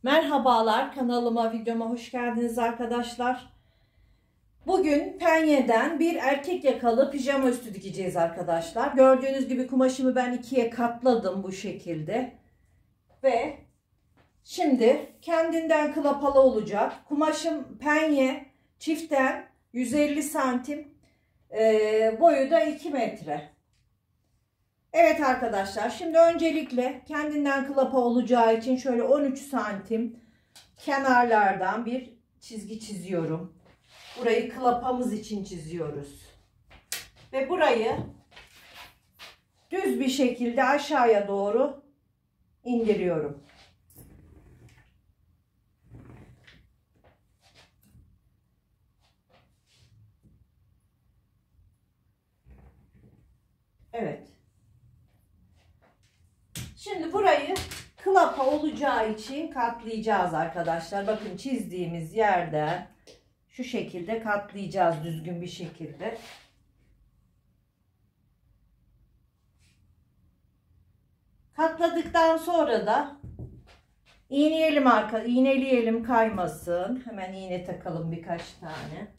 Merhabalar, kanalıma, videoma hoş geldiniz arkadaşlar. Bugün penyeden bir erkek yakalı pijama üstü dikeceğiz arkadaşlar. Gördüğünüz gibi kumaşımı ben ikiye katladım bu şekilde. Ve şimdi kendinden klapalı olacak. Kumaşım penye çiften 150 santim, boyu da 2 metre. Evet arkadaşlar, şimdi öncelikle kendinden klapa olacağı için şöyle 13 santim kenarlardan bir çizgi çiziyorum. Burayı klapamız için çiziyoruz. Ve burayı düz bir şekilde aşağıya doğru indiriyorum. Evet. Şimdi burayı klapa olacağı için katlayacağız arkadaşlar. Bakın çizdiğimiz yerden şu şekilde katlayacağız düzgün bir şekilde. Katladıktan sonra da iğneleyelim kaymasın. Hemen iğne takalım birkaç tane.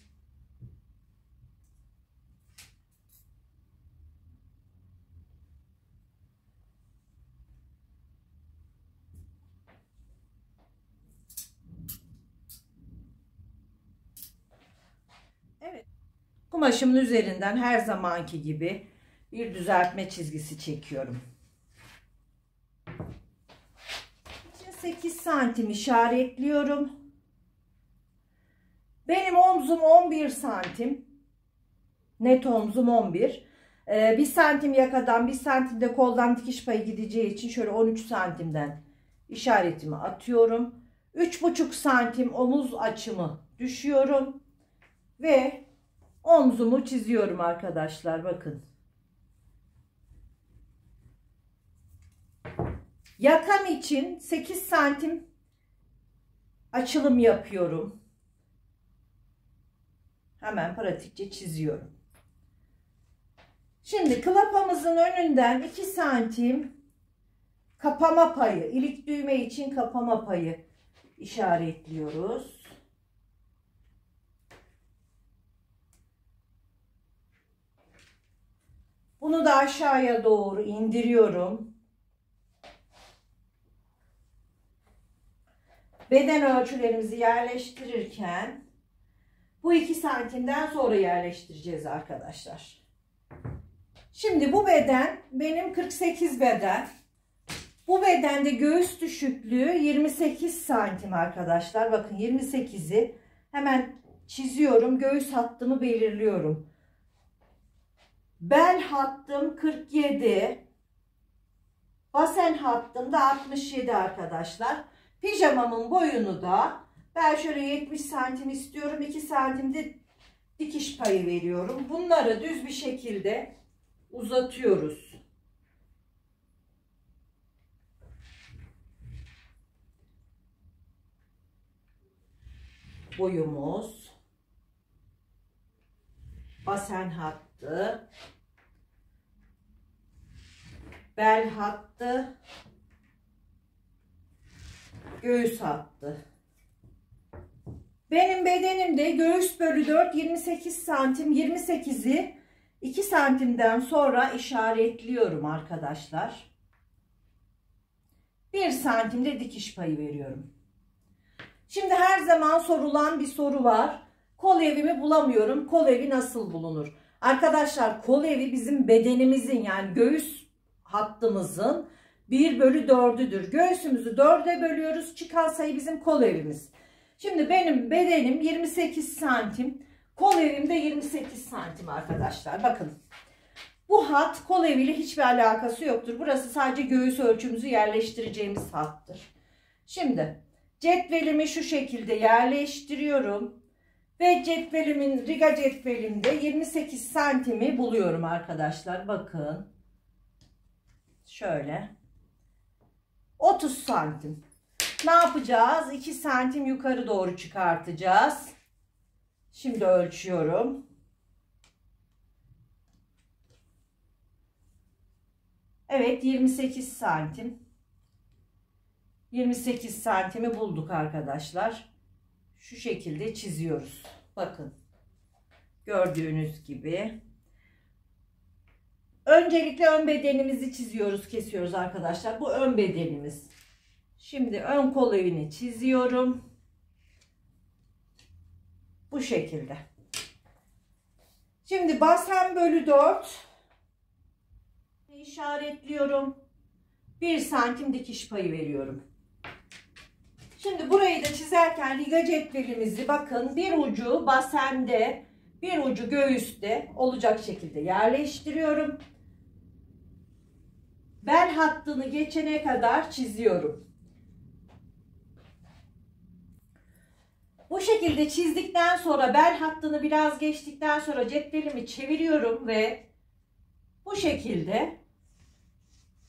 Evet. Kumaşımın üzerinden her zamanki gibi bir düzeltme çizgisi çekiyorum. 8 santim işaretliyorum. Benim omzum 11 santim. Net omzum 11. 1 santim yakadan 1 santim de koldan dikiş payı gideceği için şöyle 13 santimden işaretimi atıyorum. 3,5 santim omuz açımı düşüyorum. Ve omzumu çiziyorum arkadaşlar. Bakın. Yakam için 8 santim açılım yapıyorum. Hemen pratikçe çiziyorum. Şimdi klapamızın önünden 2 santim kapama payı, ilik düğme için kapama payı işaretliyoruz. Bunu da aşağıya doğru indiriyorum. Beden ölçülerimizi yerleştirirken bu 2 santimden sonra yerleştireceğiz arkadaşlar. Şimdi bu beden benim 48 beden. Bu bedende göğüs düşüklüğü 28 santim arkadaşlar. Bakın 28'i hemen çiziyorum. Göğüs hattımı belirliyorum. Bel hattım 47. Basen hattım da 67 arkadaşlar. Pijamamın boyunu da ben şöyle 70 santim istiyorum. 2 santimde dikiş payı veriyorum. Bunları düz bir şekilde uzatıyoruz. Boyumuz, basen hattı, bel hattı, göğüs hattı. Benim bedenimde göğüs bölü 4 28 santim. 28'i 2 santimden sonra işaretliyorum arkadaşlar. 1 santimde dikiş payı veriyorum. Şimdi her zaman sorulan bir soru var. Kol evimi bulamıyorum. Kol evi nasıl bulunur? Arkadaşlar kol evi bizim bedenimizin yani göğüs hattımızın 1 bölü 4'üdür. Göğsümüzü 4'e bölüyoruz. Çıkan sayı bizim kol evimiz. Şimdi benim bedenim 28 santim. Kol evim de 28 santim arkadaşlar. Bakın. Bu hat kol eviyle hiçbir alakası yoktur. Burası sadece göğüs ölçümüzü yerleştireceğimiz hattır. Şimdi cetvelimi şu şekilde yerleştiriyorum. Ve cetvelimin, riga cetvelimde 28 santimi buluyorum arkadaşlar. Bakın. Şöyle. 30 santim. Ne yapacağız? 2 santim yukarı doğru çıkartacağız. Şimdi ölçüyorum. Evet, 28 santim. 28 santimi bulduk arkadaşlar. Şu şekilde çiziyoruz. Bakın. Gördüğünüz gibi. Öncelikle ön bedenimizi çiziyoruz, kesiyoruz arkadaşlar. Bu ön bedenimiz. Şimdi ön kol evini çiziyorum. Bu şekilde. Şimdi basen bölü 4 işaretliyorum. 1 santim dikiş payı veriyorum. Şimdi burayı da çizerken riga cetvelimizi bakın bir ucu basende, bir ucu göğüste olacak şekilde yerleştiriyorum. Bel hattını geçene kadar çiziyorum. Bu şekilde çizdikten sonra bel hattını biraz geçtikten sonra cetvelimi çeviriyorum ve bu şekilde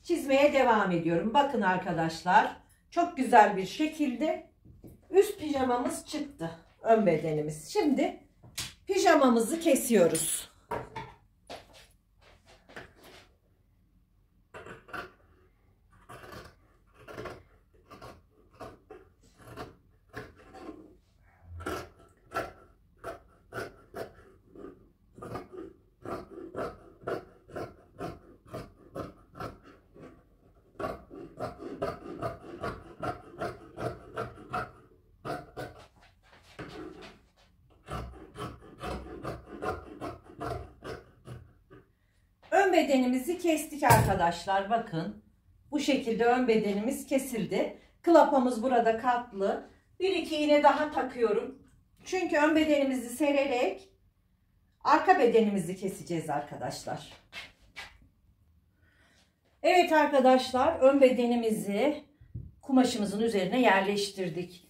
çizmeye devam ediyorum. Bakın arkadaşlar, çok güzel bir şekilde üst pijamamız çıktı. Ön bedenimiz. Şimdi pijamamızı kesiyoruz. Ön bedenimizi kestik arkadaşlar. Bakın. Bu şekilde ön bedenimiz kesildi. Klapamız burada katlı. 1-2 iğne daha takıyorum. Çünkü ön bedenimizi sererek arka bedenimizi keseceğiz arkadaşlar. Evet arkadaşlar, ön bedenimizi kumaşımızın üzerine yerleştirdik.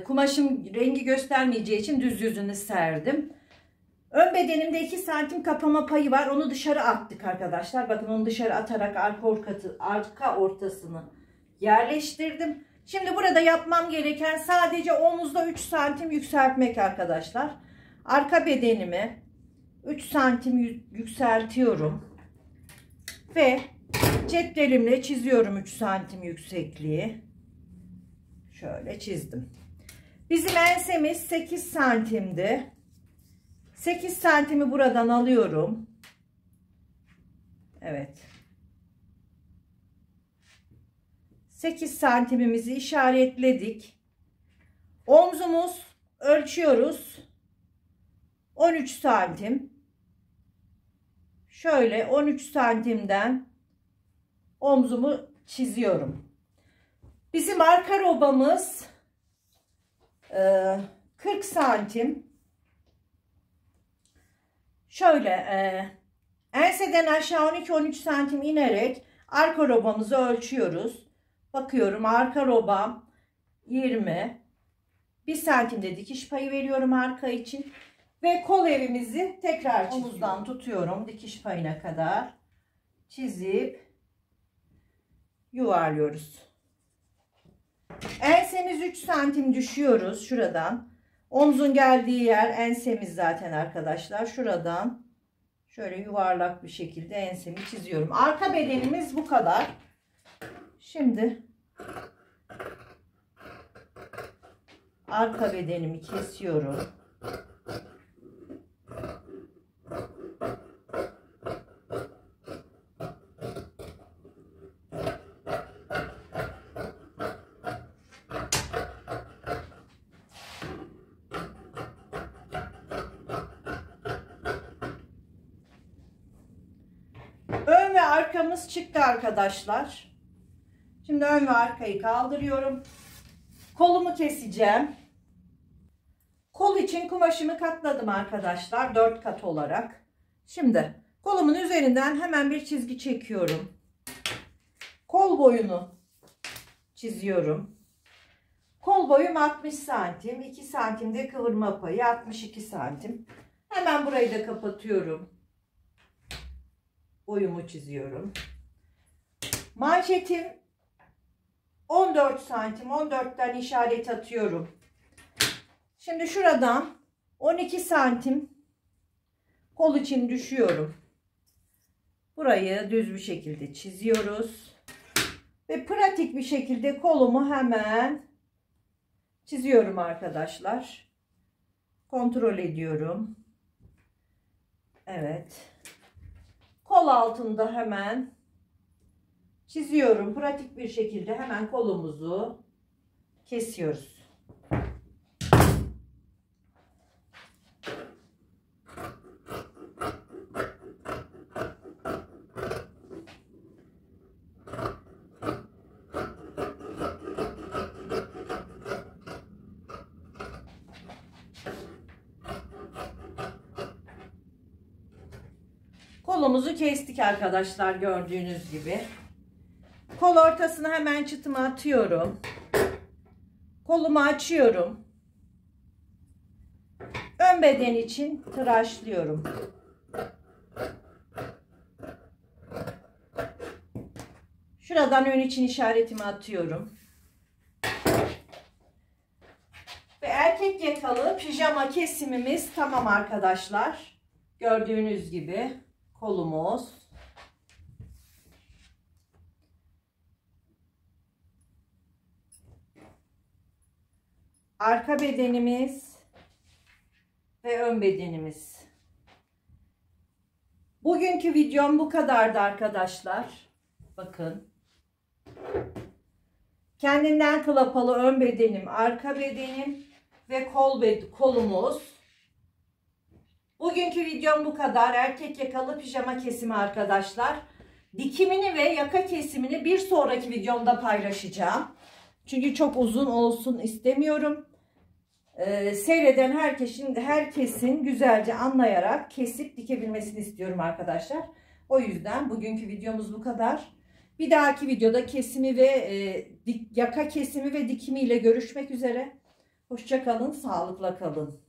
Kumaşım rengi göstermeyeceği için düz yüzünü serdim. Ön bedenimde 2 santim kapama payı var. Onu dışarı attık arkadaşlar. Bakın onu dışarı atarak arka ortasını yerleştirdim. Şimdi burada yapmam gereken sadece omuzda 3 santim yükseltmek arkadaşlar. Arka bedenimi 3 santim yükseltiyorum. Ve cetvelimle çiziyorum 3 santim yüksekliği. Şöyle çizdim. Bizim ensemiz 8 santimdi. 8 santimi buradan alıyorum. Evet. 8 santimimizi işaretledik. Omzumuz ölçüyoruz. 13 santim. Şöyle 13 santimden omzumu çiziyorum. Bizim arka robamız 40 santim. Şöyle enseden aşağı 12-13 santim inerek arka robamızı ölçüyoruz. Bakıyorum arka robam 20. 1 santimde dikiş payı veriyorum arka için. Ve kol evimizi tekrar omuzdan tutuyorum dikiş payına kadar. Çizip yuvarlıyoruz. Ensemiz 3 santim düşüyoruz şuradan. Omzun geldiği yer ensemiz zaten arkadaşlar. Şuradan şöyle yuvarlak bir şekilde ensemi çiziyorum. Arka bedenimiz bu kadar. Şimdi arka bedenimi kesiyorum. Ön ve arkamız çıktı arkadaşlar. Şimdi ön ve arkayı kaldırıyorum. Kolumu keseceğim. Kol için kumaşımı katladım arkadaşlar. 4 kat olarak. Şimdi kolumun üzerinden hemen bir çizgi çekiyorum. Kol boyunu çiziyorum. Kol boyum 60 santim. 2 santimde kıvırma payı 62 santim. Hemen burayı da kapatıyorum. Boyumu çiziyorum. Manşetim 14 santim. 14'ten işaret atıyorum. Şimdi şuradan 12 santim kol için düşüyorum. Burayı düz bir şekilde çiziyoruz. Ve pratik bir şekilde kolumu hemen çiziyorum arkadaşlar. Kontrol ediyorum. Evet. Kol altında hemen çiziyorum. Pratik bir şekilde hemen kolumuzu kesiyoruz. Kolumuzu kestik arkadaşlar, gördüğünüz gibi. Kol ortasına hemen çıtımı atıyorum. Kolumu açıyorum. Ön beden için tıraşlıyorum. Şuradan ön için işaretimi atıyorum. Ve erkek yakalı pijama kesimimiz tamam arkadaşlar. Gördüğünüz gibi kolumuz. Arka bedenimiz ve ön bedenimiz. Bugünkü videom bu kadardı arkadaşlar. Bakın. Kendinden klapalı ön bedenim, arka bedenim ve kolumuz. Bugünkü videom bu kadar. Erkek yakalı pijama kesimi arkadaşlar. Dikimini ve yaka kesimini bir sonraki videomda paylaşacağım. Çünkü çok uzun olsun istemiyorum. Seyreden herkesin güzelce anlayarak kesip dikebilmesini istiyorum arkadaşlar. O yüzden bugünkü videomuz bu kadar. Bir dahaki videoda kesimi ve yaka kesimi ve dikimi ile görüşmek üzere. Hoşça kalın, sağlıkla kalın.